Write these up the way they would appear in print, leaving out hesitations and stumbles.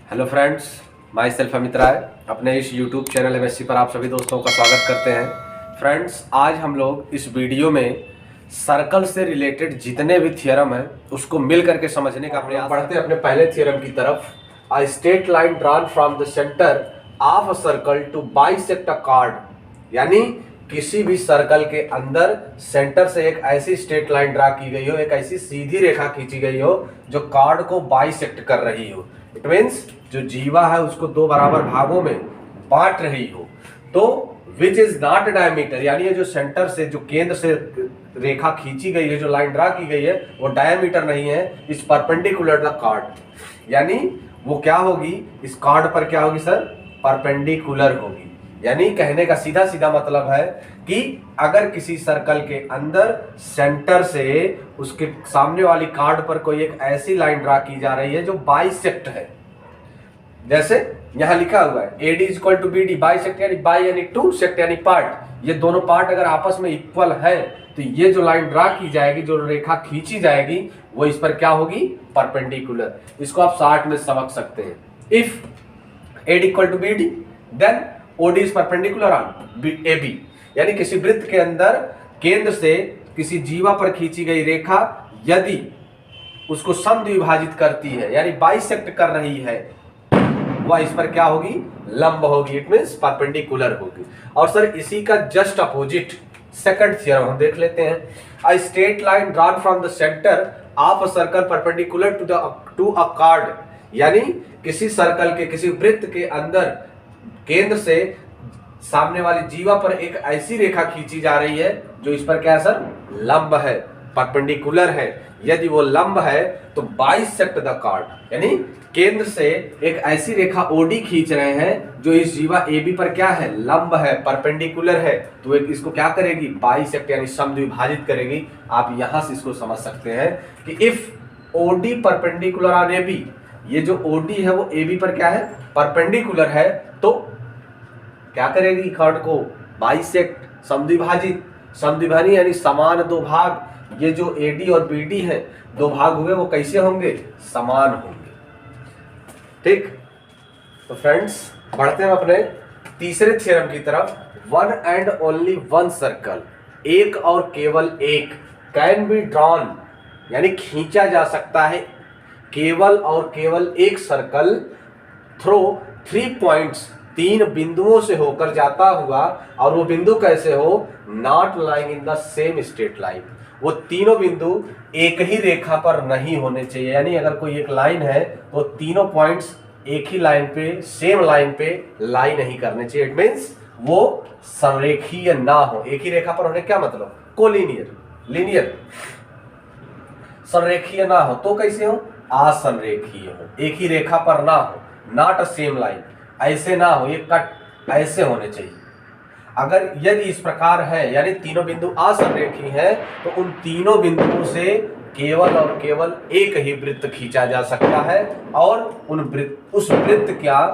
Hello friends, myself Amit Rai अपने इस YouTube channel MSc पर आप सभी दोस्तों का स्वागत करते हैं। फ्रेंड्स, आज हम लोग इस वीडियो में सर्कल से रिलेटेड जितने भी थ्योरम हैं उसको मिल करके समझने का प्रयास बढ़ते हैं अपने पहले थ्योरम की तरफ। A straight line drawn from the centre of a circle to bisect a chord, यानी किसी भी सर्कल के अंदर सेंटर से एक ऐसी स्ट्रेट लाइन ड्रा की गई हो, एक ऐसी सीधी रेखा खींची गई हो जो कार्ड को बाइसेक्ट कर रही हो। इट मीन्स जो जीवा है उसको दो बराबर भागों में बांट रही हो। तो विच इज नॉट डायमीटर, यानी ये जो सेंटर से जो केंद्र से रेखा खींची गई है, जो लाइन ड्रा की गई है वो डायमीटर नहीं है, इस परपेंडिकुलर द कार्ड, यानी वो क्या होगी, इस कार्ड पर क्या होगी सर, परपेंडिकुलर होगी। यानी कहने का सीधा सीधा मतलब है कि अगर किसी सर्कल के अंदर सेंटर से उसके सामने वाली कार्ड पर कोई एक ऐसी लाइन ड्रा की जा रही है जो बाइसेक्ट है, जैसे यहां लिखा हुआ है AD is equal to BD, bisect यानी बाई यानी टू, सेक्ट यानी पार्ट, ये दोनों पार्ट अगर आपस में इक्वल है तो ये जो लाइन ड्रा की जाएगी, जो रेखा खींची जाएगी, वो इस पर क्या होगी, परपेंडिकुलर। इसको आप शॉर्ट में समझ सकते हैं, if AD equal to BD then OD is perpendicular on AB, यानी किसी वृत्त के अंदर केंद्र से किसी जीवा पर खींची गई रेखा यदि उसको समद्विभाजित करती है, यानी बाइसेक्ट कर रही है, वह इस पर क्या होगी, लंब होगी। इट मींस परपेंडिकुलर होगी। और सर इसी का जस्ट अपोजिट सेकंड थ्योरम हम देख लेते हैं। A straight line drawn from the centre of a circle perpendicular to a chord, यानी किसी सर्कल के, किसी वृत्त के अंदर केंद्र से सामने वाली जीवा पर एक ऐसी रेखा खींची जा रही है जो इस पर क्या है सर, लंब है, परपेंडिकुलर है। यदि वो लंब है तो बाइसेक्ट द कार्ड, यानी केंद्र से एक ऐसी रेखा OD खींच रहे हैं जो इस जीवा AB पर क्या है, लंब है, परपेंडिकुलर है, तो एक इसको क्या करेगी, बाइसेक्ट यानी समद्विभाजित करेगी। आप यहां से इसको समझ सकते हैं कि if OD perpendicular on AB, ये जो OD है वो AB पर क्या है, परपेंडिकुलर है, तो क्या करेगी, कार्ड को बाइसेक्ट, समद्विभाजित, समद्विभानी यानी समान दो भाग। ये जो AD और BD है दो भाग हुए, वो कैसे होंगे, समान होंगे। ठीक, तो फ्रेंड्स बढ़ते हैं अपने तीसरे थ्योरम की तरफ। One and only one circle, एक और केवल एक, कैन बी ड्रॉन, यानी खींचा जा सकता है, केवल और केवल एक सर्कल थ्रो 3 पॉइंट्स, 3 बिंदुओं से होकर जाता हुआ, और वो बिंदु कैसे हो, not lying in the same straight line, वो तीनों बिंदु एक ही रेखा पर नहीं होने चाहिए। यानी अगर कोई एक लाइन है तो तीनों पॉइंट्स एक ही लाइन पे, सेम लाइन पे लाई नहीं करने चाहिए। इट मींस वो संरेखीय ना हो। एक ही रेखा पर होने क्या मतलब, कोलिनियर, लीनियर। संरेखीय ना हो तो कैसे हो, असंरेखीय हो, एक ही रेखा पर ना हो, नॉट अ सेम लाइन, ऐसे ना हो, ये कट ऐसे होने चाहिए। अगर यदि इस प्रकार है, यानी तीनों बिंदु असंरेखीय हैं, तो उन तीनों बिंदुओं से केवल और केवल एक ही वृत्त खींचा जा सकता है। और उस वृत्त का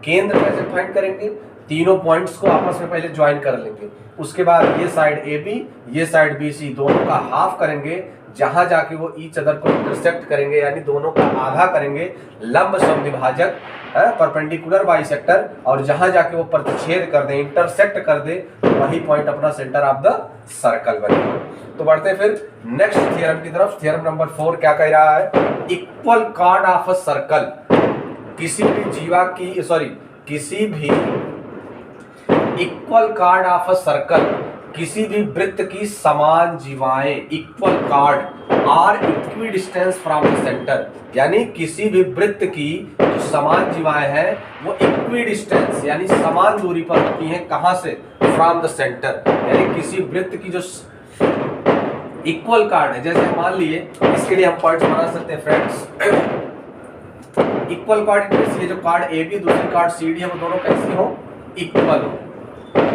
केंद्र कैसे फाइंड करेंगे, तीनों पॉइंट्स को आपस में पहले ज्वाइन कर लेंगे, उसके बाद ये साइड AB, ये साइड BC, दोनों का हाफ करेंगे, जहां जाके वो ईच अदर को इंटरसेक्ट करेंगे, यानी दोनों का आधा करेंगे, लंब समद्विभाजक, परपेंडिकुलर बाइसेक्टर, और जहां जाके वो प्रतिच्छेद कर दे, इंटरसेक्ट कर दे, वही पॉइंट अपना सेंटर ऑफ द सर्कल बनेगा। तो बढ़ते हैं फिर नेक्स्ट थ्योरम की तरफ। थ्योरम नंबर 4 क्या कह रहा है, equal chord of a circle, किसी भी जीवा की, किसी भी equal chord of a circle, किसी भी वृत्त की समान जीवाएं, equal chord are equidistant from the centre, यानी किसी भी वृत्त की जो समान जीवाएं हैं वो इक्वी डिस्टेंस यानी समान दूरी पर होती हैं, कहां से, फ्रॉम द सेंटर, यानी किसी वृत्त की जो इक्वल कार्ड है, जैसे मान लिए इसके लिए हम पॉइंट्स बना सकते हैं फ्रेंड्स, इक्वल कार्ड, ये जो कार्ड AB, दूसरी कार्ड CD है, वो दोनों कैसी हो, इक्वल हो।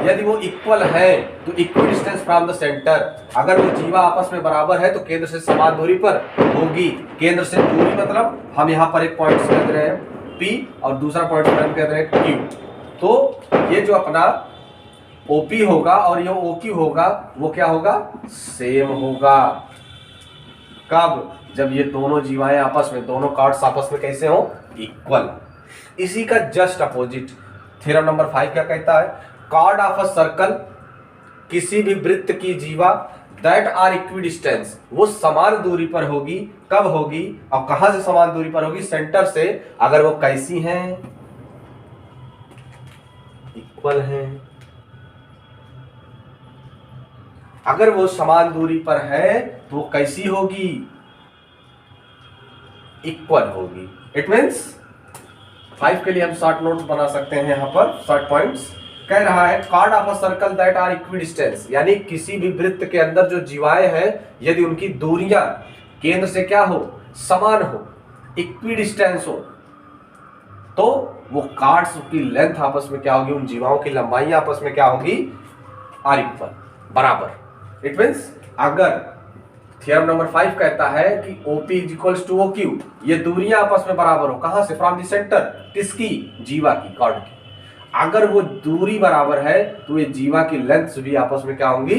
यदि वो इक्वल है तो equal distance from the centre, अगर वो जीवा आपस में बराबर है तो केंद्र से समान दूरी पर होगी। केंद्र से दूरी मतलब हम यहाँ पर एक पॉइंट कह रहे हैं P और दूसरा पॉइंट हम कह रहे हैं Q, तो ये जो अपना OP होगा और ये OQ होगा, वो क्या होगा, सेम होगा। कब, जब ये दोनों जीवाएं आपस में, दोनों कार्ड्स आपस में कैसे हो, इक्वल। इसी का जस्ट अपोजिट थ्योरम नंबर 5 क्या कहता है, कॉर्ड ऑफ अ सर्कल, किसी भी वृत्त की जीवा दैट आर इक्विडिस्टेंस, वो समान दूरी पर होगी। कब होगी और कहां से समान दूरी पर होगी, सेंटर से। अगर वो कैसी हैं, इक्वल हैं। अगर वो समान दूरी पर है तो वो कैसी होगी, इक्वल होगी। इट मीन्स 5 के लिए हम शॉर्ट नोट्स बना सकते हैं। यहां पर शॉर्ट पॉइंट्स कह रहा है, chord of a circle that are equidistance, यानी किसी भी वृत्त के अंदर जो जीवाएं हैं यदि उनकी दूरियां केंद्र से क्या हो, समान हो, इक्विडिस्टेंस हो, तो वो कार्ड्स की लेंथ आपस में क्या होगी, उन जीवाओं की लंबाई आपस में क्या होगी, आर इक्वल, बराबर। इट मीन्स अगर थ्योरम नंबर 5 कहता है कि OP is equals to OQ, ये दूरियां आपस में बराबर हो, कहां से, फ्रॉम द सेंटर, किसकी, जीवा की, कॉर्ड की। अगर वो दूरी बराबर है तो ये जीवा की लेंथ भी आपस में क्या होंगी,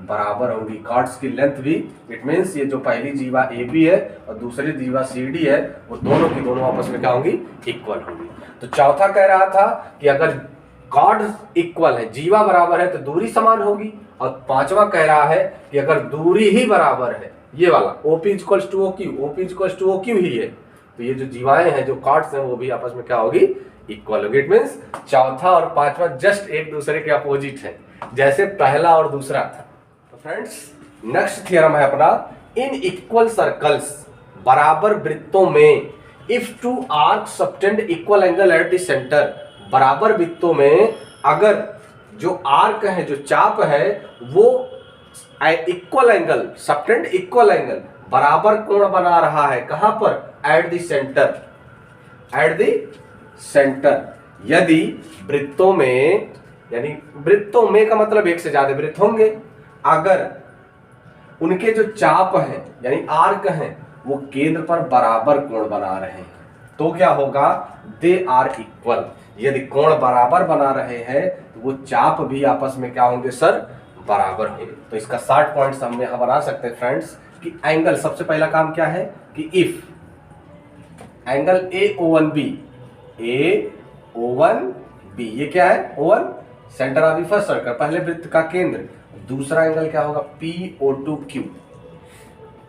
बराबर होगी, कॉर्ड्स की लेंथ भी। इट मीन्स ये जो पहली जीवा AB है और दूसरी जीवा CD है, वो दोनों की दोनों आपस में क्या होंगी, इक्वल होंगी। तो चौथा कह रहा था कि अगर कॉर्ड इक्वल है, जीवा बराबर है, तो दूरी समान होगी। और पांचवा कह रहा है कि अगर दूरी ही बराबर है, ये वाला OP equals to OQ, OP equals to OQ ही है, तो ये जो जीवाएं हैं, जो कॉर्ड्स हैं, वो भी आपस में क्या होगी, इक्वल होगी। इट मीन्स चौथा और पांचवा जस्ट एक दूसरे के अपोजिट है, जैसे पहला और दूसरा था। तो फ्रेंड्स नेक्स्ट थ्योरम है अपना, इन इक्वल सर्कल्स, बराबर वृत्तों में, if two arc subtend equal angle at the centre, बराबर वृत्तों में अगर जो आर्क है, जो चाप है, वो equal angle, subtend equal angle, बराबर कोण बना रहा है, कहां पर, eight the centre, eight the centre. यदि वृत्तों में, यानी वृत्तों में का मतलब एक से ज्यादा वृत्त होंगे, अगर उनके जो चाप हैं यानी आर्क हैं वो केंद्र पर बराबर कोण बना रहे हैं, तो क्या होगा, दे आर इक्वल। यदि कोण बराबर बना रहे हैं तो वो चाप भी आपस में क्या होंगे सर, बराबर होंगे। तो इसका 60 पॉइंट्स हम यहां बना सकते हैं फ्रेंड्स कि एंगल, सबसे पहला काम क्या है कि इफ एंगल AO1B, AO1B, ये क्या है, O1 centre of the first circle, पहले वृत्त का केंद्र। दूसरा एंगल क्या होगा, PO2Q,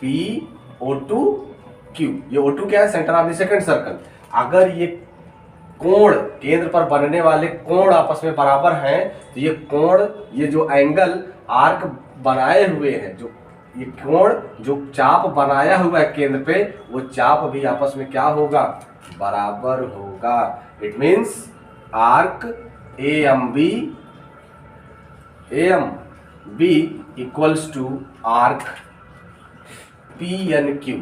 PO2Q, ये O2 क्या है, centre of the second circle. अगर ये कोण, केंद्र पर बनने वाले कोण आपस में बराबर हैं, तो ये कोण, ये जो एंगल आर्क बनाए हुए हैं, जो ये कोण, जो चाप बनाया हुआ है केंद्र पे, वो चाप भी आपस में क्या होगा, बराबर होगा। It means arc AMB equals to arc PNQ।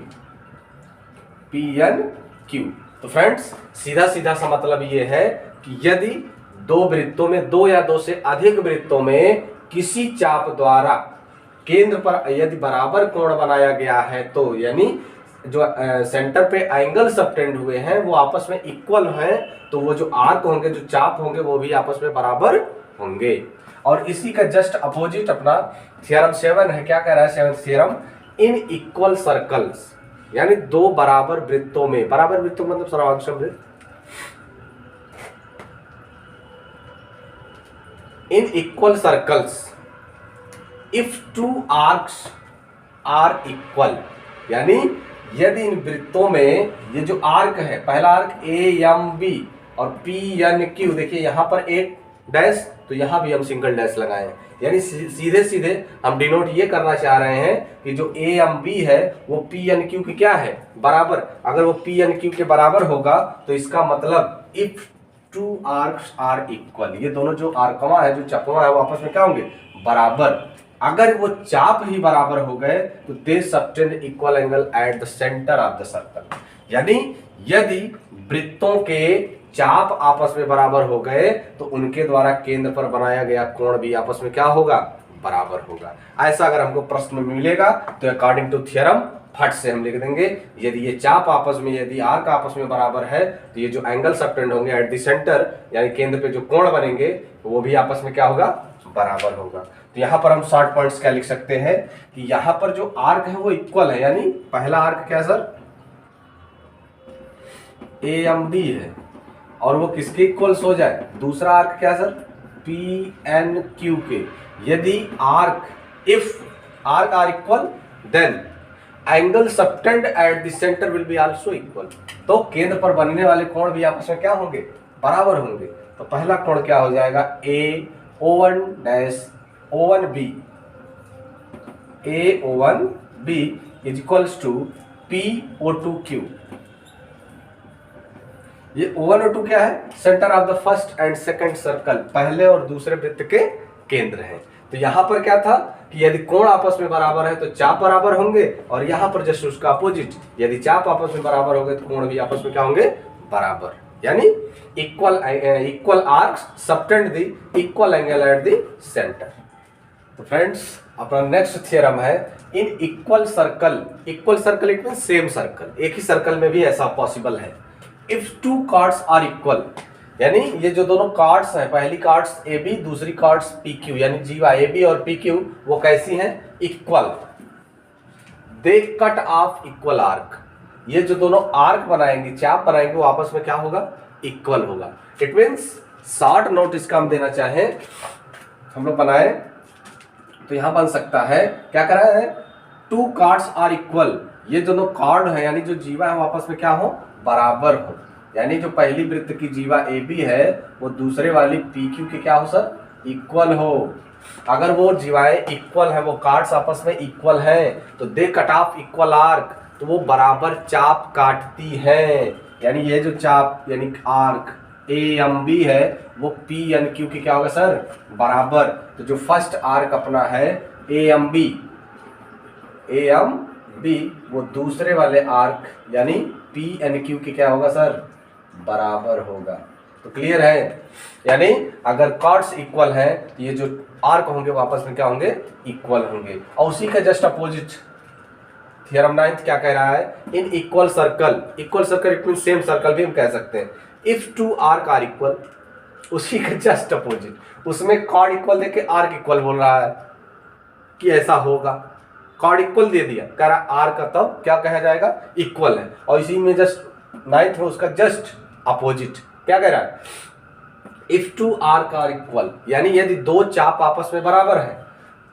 तो फ्रेंड्स सीधा सीधा सा मतलब ये है कि यदि दो वृत्तों में, दो या दो से अधिक वृत्तों में किसी चाप द्वारा केंद्र पर यदि बराबर कोण बनाया गया है, तो यानी जो सेंटर पे एंगल सबटेंड हुए हैं वो आपस में इक्वल हैं, तो वो जो आर्क होंगे, जो चाप होंगे, वो भी आपस में बराबर होंगे। और इसी का जस्ट अपोजिट अपना थ्योरम 7 है। क्या कह रहा है 7th थ्योरम, इन इक्वल सर्कल्स, यानी दो बराबर वृत्तों में, बराबर वृत्तों मतलब सर्वांगसम वृत्त, in equal circles if two arcs are equal, यानी यदि इन वृत्तों में ये जो आर्क है, पहला आर्क AMB और PNQ, देखिए यहां पर एक डैश, तो यहां भी हम सिंगल डैश लगाए, यानी सीधे सीधे हम डिनोट ये करना चाह रहे हैं कि जो AMB है वो PNQ की क्या है, बराबर। अगर वो PNQ के बराबर होगा तो इसका मतलब if two arcs are equal, ये दोनों जो आर्कवा है, जो चपवा है, वो आपस में क्या होंगे, बराबर। अगर वो चाप ही बराबर हो गए तो they subtend equal angle at the centre of the circle, यानी यदि वृत्तों के चाप आपस में बराबर हो गए तो उनके द्वारा केंद्र पर बनाया गया कोण भी आपस में क्या होगा, बराबर होगा। ऐसा अगर हमको प्रश्न में मिलेगा तो अकॉर्डिंग टू थ्योरम फट से हम लिख देंगे, यदि ये चाप आपस में, यदि आर्क आपस में बराबर है, तो ये जो एंगल सबटेंड होंगे एट द सेंटर, यानी केंद्र पे जो कोण बनेंगे, तो वो भी आपस में क्या होगा, बराबर होगा। तो यहाँ पर हम शॉर्ट पॉइंट्स क्या लिख सकते हैं कि यहाँ पर जो आर्क है वो इक्वल है, यानी पहला आर्क क्या है सर, AMB है, और वो किसके इक्वल्स हो जाए, दूसरा आर्क क्या सर, पी एन क्यू के। यदि arc if arc are equal then angle subtend at the centre will be also equal. तो केंद्र पर बनने वाले कोण भी आपस में क्या होंगे, बराबर होंगे। तो पहला कोण क्या हो जाएगा, A O one dash O one B, A O one B is equals to P O two Q. ये O1 O2 क्या है, centre of the first and second circle, पहले और दूसरे वृत्त के केंद्र हैं। तो यहां पर क्या था कि यदि कोण आपस में बराबर है तो चाप बराबर होंगे, और यहां पर जस्ट उसका अपोजिट, यदि चाप आपस में बराबर होंगे तो कोण भी आपस में क्या होंगे, बराबर। यानी equal arcs subtend the equal angle at the centre. तो फ्रेंड्स अपना नेक्स्ट थ्योरम है, in equal circle it mean same circle, एक ही सर्कल में भी ऐसा पॉसिबल है। If two chords are equal, यानी ये जो दोनों कार्ड्स हैं, पहली कार्ड्स ए बी, दूसरी कार्ड्स पी क्यू, यानी जीवा ए बी और पी क्यू वो कैसी हैं, equal, they cut off equal arc. ये जो दोनों आर्क बनाएंगे, चाप बनाएंगे, वो आपस में क्या होगा, इक्वल होगा। इट मीन्स शॉर्ट नोट इसका हम देना चाहें, हम लोग बनाए तो यहां बन सकता है, क्या करा है, टू कार्ड्स आर इक्वल, ये दोनों कार्ड है यानी जो जीवा है वो आपस में क्या हो, बराबर हो। यानी जो पहली वृत्त की जीवा ए बी है वो दूसरे वाली पी क्यू के क्या हो सर, इक्वल हो। अगर वो जीवाएं इक्वल है, वो कार्ड्स आपस में इक्वल हैं, तो दे कट ऑफ इक्वल आर्क, तो वो बराबर चाप काटती हैं। यानी ये जो चाप यानी आर्क ए एम बी है वो पी एन क्यू के क्या होगा सर, बराबर। तो जो फर्स्ट आर्क अपना है ए एम बी वो दूसरे वाले आर्क यानी पी एन क्यू के क्या होगा सर, बराबर होगा। तो क्लियर है, यानी अगर कॉर्ड्स इक्वल है तो ये जो आर्क होंगे वो आपस में क्या होंगे, इक्वल होंगे। और उसी का जस्ट अपोजिट थ्योरम 9 क्या कह रहा है, in equal circle it mean same circle भी हम कह सकते हैं। If two arc are equal, उसी का जस्ट अपोजिट, उसमें कॉर्ड इक्वल देके आर्क इक्वल बोल रहा है कि ऐसा होगा, कॉर्ड इक्वल दे दिया, कह रहा आर का तब क्या कहा जाएगा, इक्वल है। और इसी में जस्ट 9th में उसका जस्ट अपोजिट क्या कह रहा है, if two arc are equal, यानी यदि दो चाप आपस में बराबर है,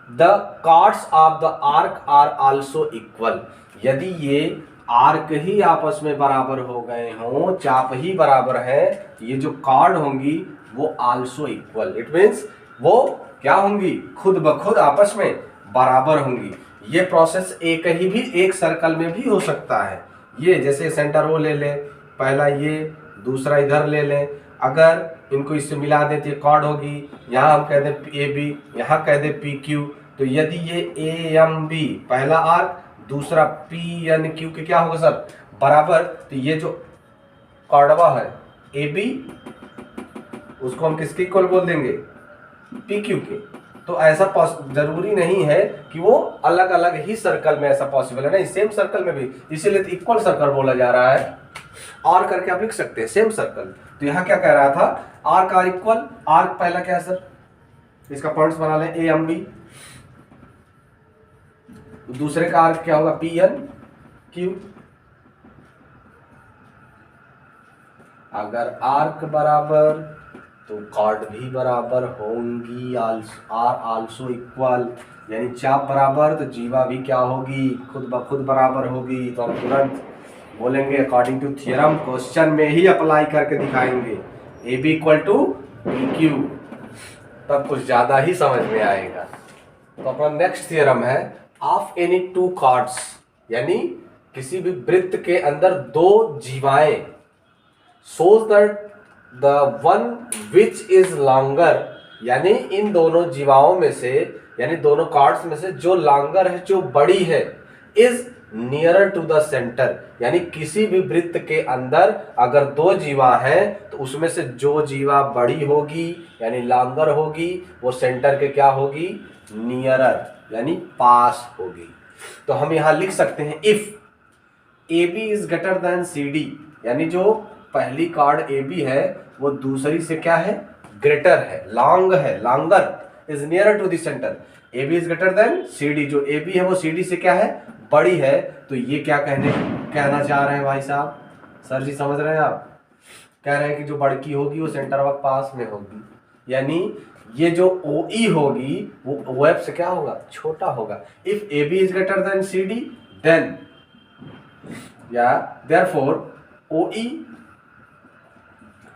the chords of the arc are also equal, यदि ये आर्क ही आपस में बराबर हो गए हों, चाप ही बराबर है, ये जो कार्ड होंगी वो आल्सो इक्वल, इट मीन्स वो क्या होंगी, खुद ब खुद आपस में बराबर होंगी। ये प्रोसेस एक सर्कल में भी हो सकता है। ये जैसे सेंटर वो ले लें, पहला ये, दूसरा इधर ले लें, अगर इनको इससे मिला दें तो ये कॉर्ड होगी, यहाँ हम कह दें ए बी, यहाँ कह दें पी क्यू। तो यदि ये ए एम बी पहला आर्क, दूसरा पी एन क्यू के क्या होगा सर, बराबर, तो ये जो कॉर्डवा है ए बी उसको हम किसके इक्वल बोल देंगे, पी क्यू के। तो ऐसा जरूरी नहीं है कि वो अलग अलग ही सर्कल में ऐसा पॉसिबल है, नहीं सेम सर्कल में भी, इसीलिए तो इक्वल सर्कल बोला जा रहा है। और करके आप लिख सकते हैं सेम सर्कल। तो यहाँ क्या कह रहा था, आर्क आर इक्वल, आर्क पहला क्या है सर, इसका पॉइंट्स बना लें ए एम बी, दूसरे का आर्क क्या होगा पी एन क्यू। अगर आर्क बराबर तो कॉर्ड भी बराबर होंगी, आर आल्सो इक्वल, यानी चाप बराबर तो जीवा भी क्या होगी, खुद ब खुद बराबर होगी। तो हम तुरंत बोलेंगे अकॉर्डिंग टू थ्योरम, क्वेश्चन में ही अप्लाई करके दिखाएंगे A B equal to P Q, तब कुछ ज़्यादा ही समझ में आएगा। तो अपना नेक्स्ट थ्योरम है, ऑफ एनी टू कार्ड्स, यानी किसी भी वृत्त के अंदर दो जीवाएं, shows that the one which is longer, यानी इन दोनों जीवाओं में से, यानी दोनों कार्ड्स में से जो लॉन्गर है, जो बड़ी है, is nearer to the center, यानी किसी भी वृत्त के अंदर अगर दो जीवा हैं तो उसमें से जो जीवा बड़ी होगी यानी लॉन्गर होगी वो सेंटर के क्या होगी, नियरर यानी पास होगी। तो हम यहाँ लिख सकते हैं if A B is greater than C D, यानी जो पहली कार्ड ए बी है वो दूसरी से क्या है, ग्रेटर है, लॉन्ग है, longer is nearer to the centre, A B is greater than C D, जो ए बी है वो सी डी से क्या है, बड़ी है। तो ये क्या कहना चाह रहे हैं भाई साहब, सर जी समझ रहे हैं आप, कह रहे हैं कि जो बड़की होगी वो सेंटर ऑफ पास में होगी, यानी ये जो OE होगी वो OF से क्या होगा, छोटा होगा। If AB is greater than CD then या therefore OE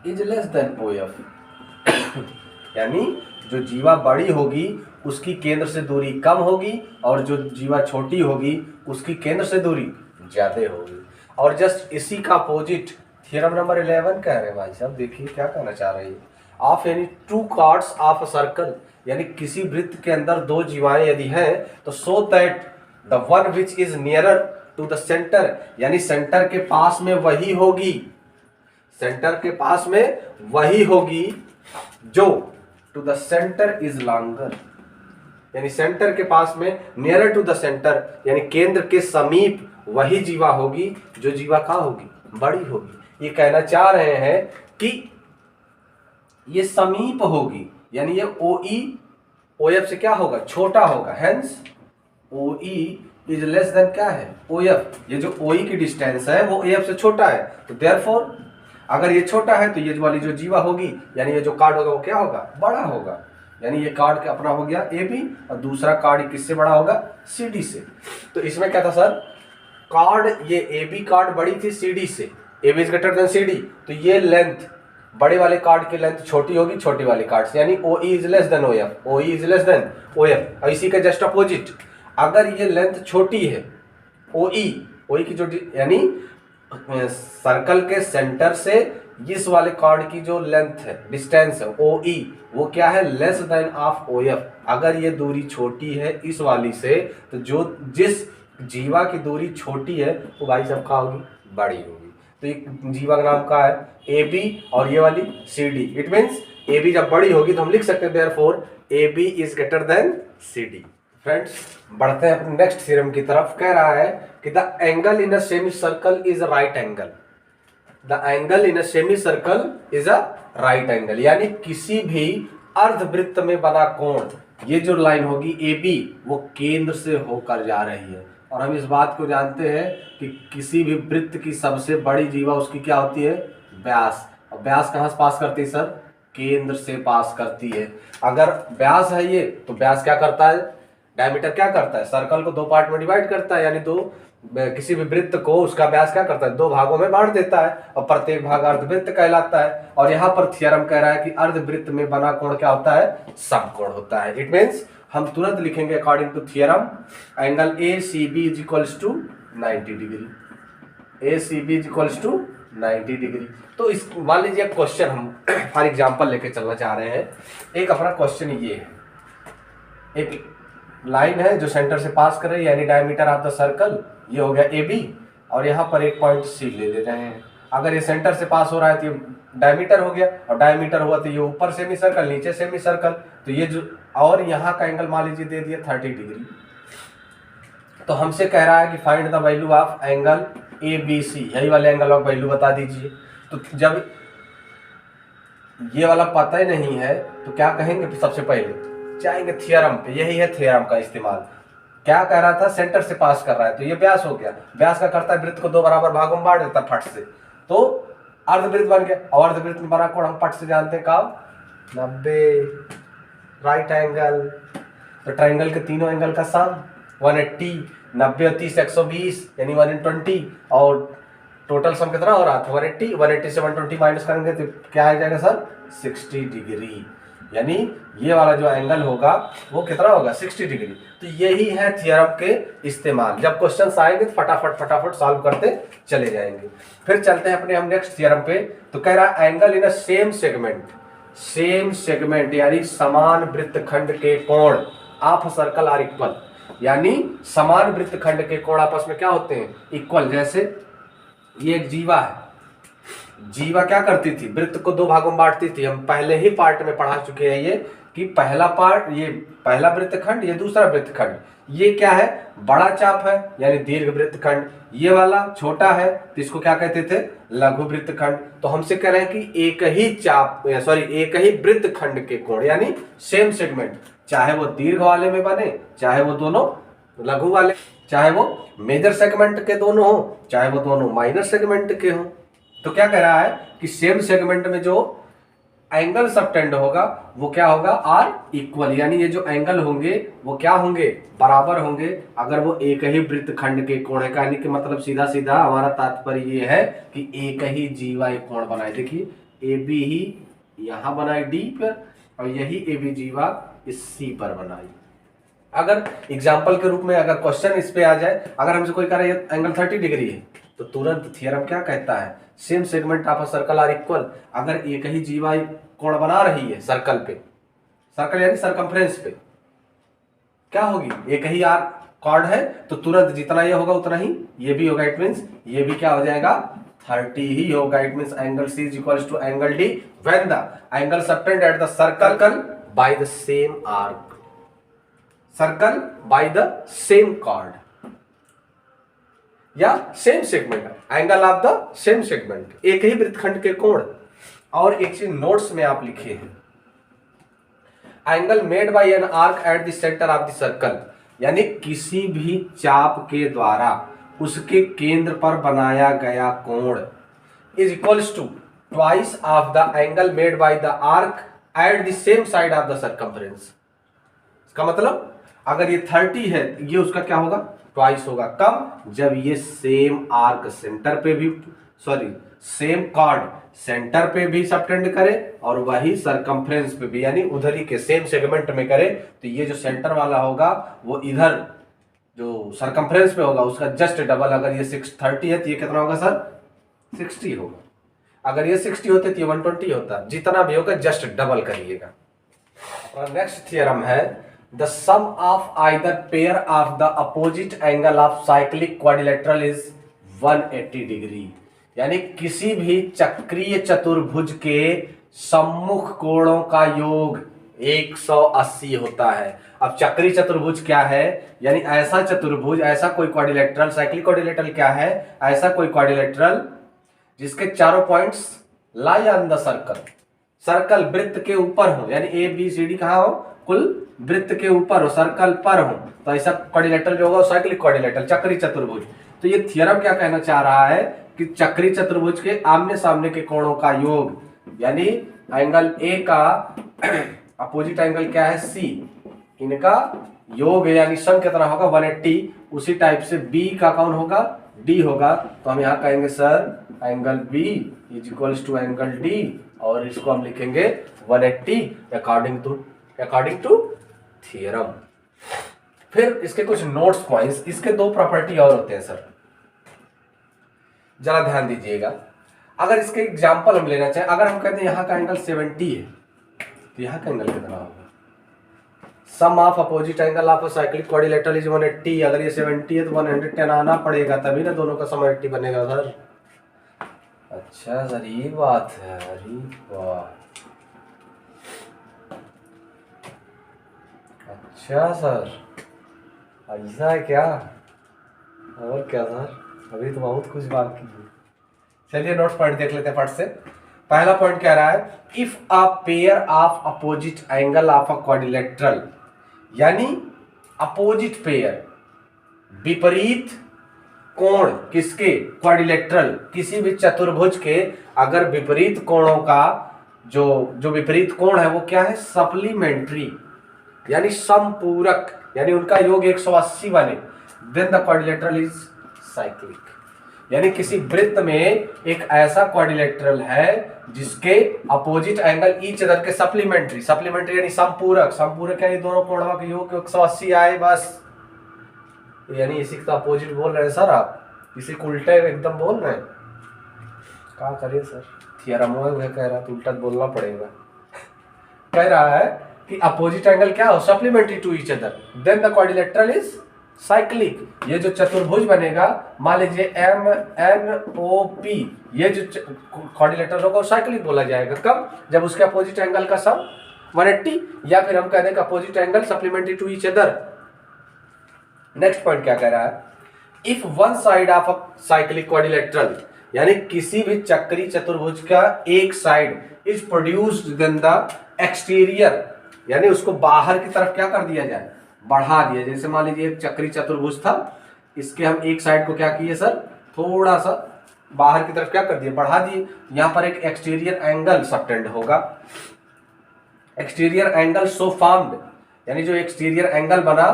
is less than OF यानी जो जीवा बड़ी होगी उसकी केंद्र से दूरी कम होगी और जो जीवा छोटी होगी उसकी केंद्र से दूरी ज्यादा होगी। और जस्ट इसी का अपोजिट थ्योरम नंबर 11 कह रहे हैं भाई साहब, देखिए क्या कहना चाह रहे हैं। ऑफ यानी to cards of a circle, यानी किसी वृत्त के अंदर दो जीवाएं यदि हैं तो so that the one which is nearer to the centre, यानी सेंटर के पास में वही होगी, सेंटर के पास में वही होगी जो to the centre is longer, यानी सेंटर के पास में नियरर टू द सेंटर यानी केंद्र के समीप वही जीवा होगी जो जीवा कहाँ होगी, बड़ी होगी। ये कहना चाह रहे हैं कि ये समीप होगी, यानी ये OE OF से क्या होगा, छोटा होगा। Hence OE is less then क्या है, OF। ये जो OE की डिस्टेंस है वो AF से छोटा है, तो देयरफॉर अगर ये छोटा है तो ये वाली जो जीवा होगी यानी ये जो कार्ड होगा वो क्या होगा, बड़ा होगा। यानी ये कार्ड अपना हो गया AB और दूसरा कार्ड किससे बड़ा होगा, CD से। तो इसमें क्या था सर, कार्ड ये AB कार्ड बड़ी थी CD से, AB is greater than CD, तो ये लेंथ बड़े वाले कार्ड की लेंथ छोटी होगी छोटी वाले कार्ड से, यानी OE is less than OF, OE is less than OF। और इसी का जस्ट अपोजिट, अगर ये लेंथ छोटी है OE की जो यानी सर्कल के सेंटर से इस वाले कार्ड की जो लेंथ है, डिस्टेंस है OE, वो क्या है, लेस देन ऑफ OF। अगर ये दूरी छोटी है इस वाली से तो जो जिस जीवा की दूरी छोटी है वो भाई साहब क्या होगी, बड़ी होगी। तो एक जीवा का नाम क्या है, AB और ये वाली CD। इट मीन्स AB जब बड़ी होगी तो हम लिख सकते हैं therefore AB is greater than CD। Friends बढ़ते हैं अपने नेक्स्ट थ्योरम की तरफ। कह रहा है कि the angle in a semi circle is a right angle, the angle in a semi circle is a right angle, यानी किसी भी अर्धवृत्त में बना कोण, ये जो लाइन होगी AB वो केंद्र से होकर जा रही है। और हम इस बात को जानते हैं कि किसी भी वृत्त की सबसे बड़ी जीवा उसकी क्या होती है, व्यास। और व्यास कहाँ से पास करती है सर, केंद्र से पास करती है। अगर व्यास है ये तो व्यास क्या करता है, डायमीटर क्या करता है, सर्कल को दो पार्ट में डिवाइड करता है, यानी किसी भी वृत्त को उसका व्यास क्या करता है, दो भागों में बांट देता है और प्रत्येक भाग अर्धवृत्त कहलाता है। और यहाँ पर थ्योरम कह रहा है कि अर्धवृत्त में बना कोण क्या होता है, समकोण होता है। इट मीन्स हम तुरंत लिखेंगे according to theorem angle ACB is equals to 90 degree, ACB is equals to 90 degree. तो इस मान लीजिए क्वेश्चन हम फॉर एग्जांपल लेके चलना चाह रहे हैं। एक अपना क्वेश्चन ये है, एक लाइन है जो सेंटर से पास कर रही है यानी डायमीटर ऑफ द सर्कल, ये हो गया AB और यहाँ पर एक पॉइंट C ले रहे हैं। अगर ये सेंटर से पास हो रहा है तो ये डायमीटर हो गया, और डायमीटर हुआ तो ये ऊपर सेमी सर्कल नीचे सेमी सर्कल, तो ये जो और यहाँ का एंगल मान लीजिए दे दिया 30 डिग्री। तो हमसे कह रहा है कि find the value of angle ABC, यही वाले एंगल ऑफ वैल्यू बता दीजिए। तो जब ये वाला पता ही नहीं है तो क्या कहेंगे, सबसे पहले जाएंगे थ्योरम पे, यही है थ्योरम का इस्तेमाल। क्या कह रहा था, सेंटर से पास कर रहा है तो ये व्यास हो गया, व्यास का करता है वृत्त को दो बराबर भागों में बांट देता है फट से, तो अर्धवृत्त बन गया। और अर्धवृत्त में बना कोण हम फट से जानते हैं कब, 90, राइट एंगल। तो ट्राइंगल के तीनों एंगल का सम 180, 90 और 30 120 यानी 120, और टोटल सम कितना हो रहा था 180, 180 से 120 माइनस करेंगे तो क्या आ जाएगा सर, 60 डिग्री। यानी ये वाला जो एंगल होगा वो कितना होगा, 60 डिग्री। तो यही है थ्योरम के इस्तेमाल। जब क्वेश्चंस आएंगे तो फटाफट सॉल्व करते चले जाएंगे। फिर चलते हैं अपने हम नेक्स्ट थ्योरम पे। तो कह रहा है angle in a same segment यानी समान वृत्तखंड के कोण ऑफ सर्कल आर इक्वल, यानी समान वृत्तखंड के कोण आपस में क्या होते हैं, इक्वल। जैसे ये एक जीवा है, जीवा क्या करती थी, वृत्त को दो भागों में बांटती थी। हम पहले ही पार्ट में पढ़ा चुके हैं ये कि पहला पार्ट, ये पहला वृत्तखंड, ये दूसरा वृत्तखंड। ये क्या है, बड़ा चाप है यानी दीर्घ वृत्तखंड, ये वाला छोटा है तो इसको क्या कहते थे, लघु वृत्तखंड। तो हमसे कह रहे हैं कि एक ही वृत्तखंड के कोण यानी सेम सेगमेंट, चाहे वो दीर्घ वाले में बने, चाहे वो दोनों लघु वाले, चाहे वो मेजर सेगमेंट के दोनों हो, चाहे वो दोनों माइनर सेगमेंट के हो, तो क्या कह रहा है कि सेम सेगमेंट में जो एंगल सबटेंड होगा वो क्या होगा, आर इक्वल, यानी ये जो एंगल होंगे वो क्या होंगे, बराबर होंगे अगर वो एक ही वृत्तखंड के कोण है। यानी कि मतलब सीधा सीधा हमारा तात्पर्य ये है कि एक ही जीवा एक कोण बनाए। देखिए ए बी ही यहां बनाई डी पर और यही ए बी जीवा इस सी पर बनाई। अगर एग्जाम्पल के रूप में अगर क्वेश्चन इस पे आ जाए, अगर हमसे कोई कह रहा है एंगल 30 डिग्री है, तो तुरंत थ्योरम क्या कहता है, same segment of a circle are equal. अगर एक ही जीवा कोण बना रही है सर्कल पे, सर्कल यानी सरकमफ्रेंस पे, क्या होगी, एक ही आर कॉर्ड है तो तुरंत जितना ये होगा उतना ही ये भी होगा। इट मींस ये भी क्या हो जाएगा, 30 ही होगा। It means angle C is equal to angle D when the angle subtend at the circle by the same arc, circle by the same chord या same segment, angle of the same segment, एक ही वृत्तखंड के कोण। और एक चीज notes में आप लिखे हैं, angle made bye an arc at the centre of the circle, यानी किसी भी चाप के द्वारा उसके केंद्र पर बनाया गया कोण is equals to twice of the angle made by the arc at the same side of the circumference. इसका मतलब अगर ये 30 है ये उसका क्या होगा, ट्वाइस होगा। कब, जब ये सेम आर्क सेंटर पे भी, सॉरी सेम कॉर्ड सेंटर पे भी सबटेंड करे और वही सरकमफ्रेंस पे भी, यानी उधर ही के सेम सेगमेंट में करे। तो ये जो सेंटर वाला होगा वो इधर जो सरकमफ्रेंस पे होगा उसका जस्ट डबल। अगर ये 630 है तो ये कितना होगा सर, 60 होगा। अगर ये 60 होते तो ये 120 होता। जितना भी होगा जस्ट डबल करिएगा। नेक्स्ट थ्योरम है the sum of either pair of the opposite angle of cyclic quadrilateral is 180 degree, यानी किसी भी चक्रीय चतुर्भुज के सम्मुख कोणों का योग 180 होता है। अब चक्रीय चतुर्भुज क्या है, यानी ऐसा चतुर्भुज, ऐसा कोई क्वाड्रिलेटरल, साइक्लिक क्वाड्रिलेटरल क्या है, ऐसा कोई क्वाड्रिलेटरल जिसके चारों points lie on the circle, circle वृत्त के ऊपर हो, यानी ए बी सी डी कहाँ हो, कुल वृत्त के ऊपर हो, सर्कल पर हो, तो ऐसा क्वाड्रिलेटरल जो होगा साइक्लिक क्वाड्रिलेटरल, चक्री चतुर्भुज। तो ये थ्योरम क्या कहना चाह रहा है कि चक्री चतुर्भुज के आमने सामने के कोणों का योग, यानी एंगल ए का अपोजिट एंगल क्या है सी, इनका योग है यानी सम कितना होगा 180। उसी टाइप से बी का कौन होगा, डी होगा। तो हम यहाँ कहेंगे sir angle B is equals to angle D और इसको हम लिखेंगे 180 अकॉर्डिंग टू थ्योरम। फिर इसके कुछ नोट्स पॉइंट्स, इसके दो प्रॉपर्टी और होते हैं सर, जरा ध्यान दीजिएगा। अगर इसके एग्जांपल हम लेना चाहें, अगर हम कहते हैं यहाँ का एंगल 70 है तो यहाँ का एंगल कितना होगा, sum of opposite angle of a cyclic quadrilateral is 180। अगर ये 70 है तो 110 आना पड़ेगा, तभी ना दोनों का सम 180 बनेगा सर। अच्छा सर ये बात है, अरे वाह, अच्छा सर ऐसा है क्या, और क्या सर, अभी तो बहुत कुछ बाकी है। चलिए नोट्स पॉइंट देख लेते हैं फट से। पहला पॉइंट कह रहा है if a pair of opposite angle of a quadrilateral, यानी अपोजिट पेयर, विपरीत कोण किसके, क्वाड्रिलेटरल, किसी भी चतुर्भुज के अगर विपरीत कोणों का जो विपरीत कोण है वो क्या है, सप्लीमेंट्री, यानी समपूरक, यानी उनका योग 180 बने, then the quadrilateral is cyclic. यानी किसी वृत्त में एक ऐसा क्वाड्रिलेटरल है जिसके अपोजिट एंगल ईच अदर के सप्लीमेंट्री, सप्लीमेंट्री यानी समपूरक, समपूरक यानी दोनों कोणों का योग 180 आए बस, यानी इसी का अपोजिट बोल रहे हैं सर आप, इसी को उल्टा एकदम बोल रहे हैं। क्या करिए सर, थ्योरम है कह रहा तो उल्टा बोलना पड़ेगा। कह रहा है कि अपोजिट एंगल क्या हो, supplementary to each other, then the quadrilateral is cyclic. ये जो चतुर्भुज बनेगा, मान लीजिए एम एन ओ पी, ये जो क्वाड्रिलेटरल होगा साइक्लिक बोला जाएगा। कब, जब उसके अपोजिट एंगल का सम 180, या फिर हम कह दें opposite angle supplementary to each other. Next point क्या कह रहा है, if one side of a cyclic quadrilateral, यानी किसी भी चक्री चतुर्भुज का एक side is produced then the exterior, यानी उसको बाहर की तरफ क्या कर दिया जाए, बढ़ा दिया। जैसे मान लीजिए एक चक्री चतुर्भुज था, इसके हम एक साइड को क्या किए सर, थोड़ा सा बाहर की तरफ क्या कर दिए, बढ़ा दिए। यहाँ पर एक एक्सटीरियर एंगल सबटेंड होगा, एक्सटीरियर एंगल सो फॉर्म्ड, यानी जो एक्सटीरियर एंगल बना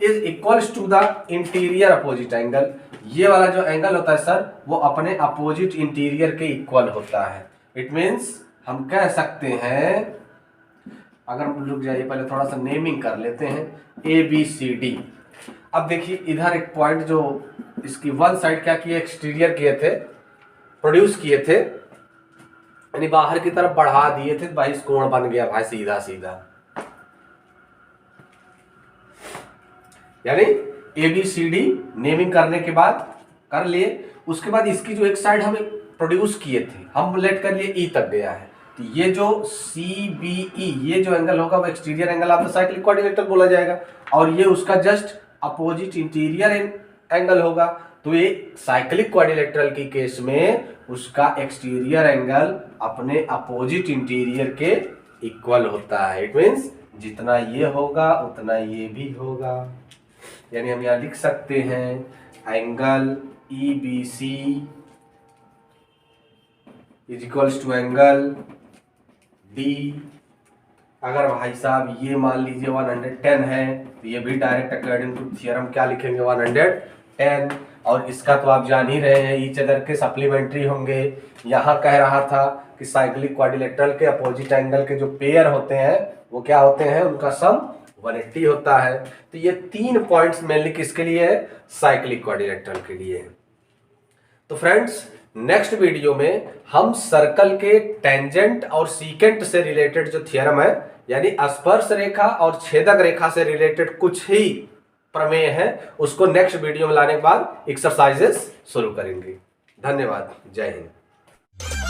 is equals to the interior opposite angle. ये वाला जो एंगल होता है सर वो अपने अपोजिट इंटीरियर के इक्वल होता है। इट मीन्स हम कह सकते हैं, अगर हम रुक जाइए पहले थोड़ा सा नेमिंग कर लेते हैं, ए बी सी डी। अब देखिए इधर एक पॉइंट जो इसकी वन साइड क्या किए, एक्सटीरियर किए थे, प्रोड्यूस किए थे, यानी बाहर की तरफ बढ़ा दिए थे भाई, इस कोण बन गया भाई सीधा सीधा, यानी A B C D naming करने के बाद कर लिए। उसके बाद इसकी जो एक साइड हमें प्रोड्यूस किए थे हम लेट कर लिए ई तक गया है, तो ये जो सी बी ई ये जो एंगल होगा वो एक्सटीरियर एंगल आपका साइक्लिक क्वाड्रिलेटरल बोला जाएगा, और ये उसका जस्ट अपोजिट इंटीरियर एंगल होगा। तो ये साइक्लिक क्वाड्रिलेटरल की केस में उसका एक्सटीरियर एंगल अपने अपोजिट इंटीरियर के इक्वल होता है। इट मीन्स जितना ये होगा उतना ये भी होगा, यानी हम यहाँ लिख सकते हैं angle E B C is equals to angle D. अगर भाई साहब ये मान लीजिए 110 है तो ये भी डायरेक्ट अकॉर्डिंग टू थ्योरम क्या लिखेंगे 110, और इसका तो आप जान ही रहे हैं ईच अदर के सप्लीमेंट्री होंगे। यहाँ कह रहा था कि साइक्लिक क्वाड्रिलेटरल के अपोजिट एंगल के जो पेयर होते हैं वो क्या होते हैं, उनका सम 180 होता है। तो ये 3 पॉइंट्स मेनली किसके लिए है, साइक्लिक क्वाड्रिलेटरल के लिए है। तो फ्रेंड्स नेक्स्ट वीडियो में हम सर्कल के टेंजेंट और सीकेंट से रिलेटेड जो थ्योरम है, यानी स्पर्श रेखा और छेदक रेखा से रिलेटेड कुछ ही प्रमेय है, उसको नेक्स्ट वीडियो में लाने के बाद एक्सरसाइजेस शुरू करेंगे। धन्यवाद, जय हिंद।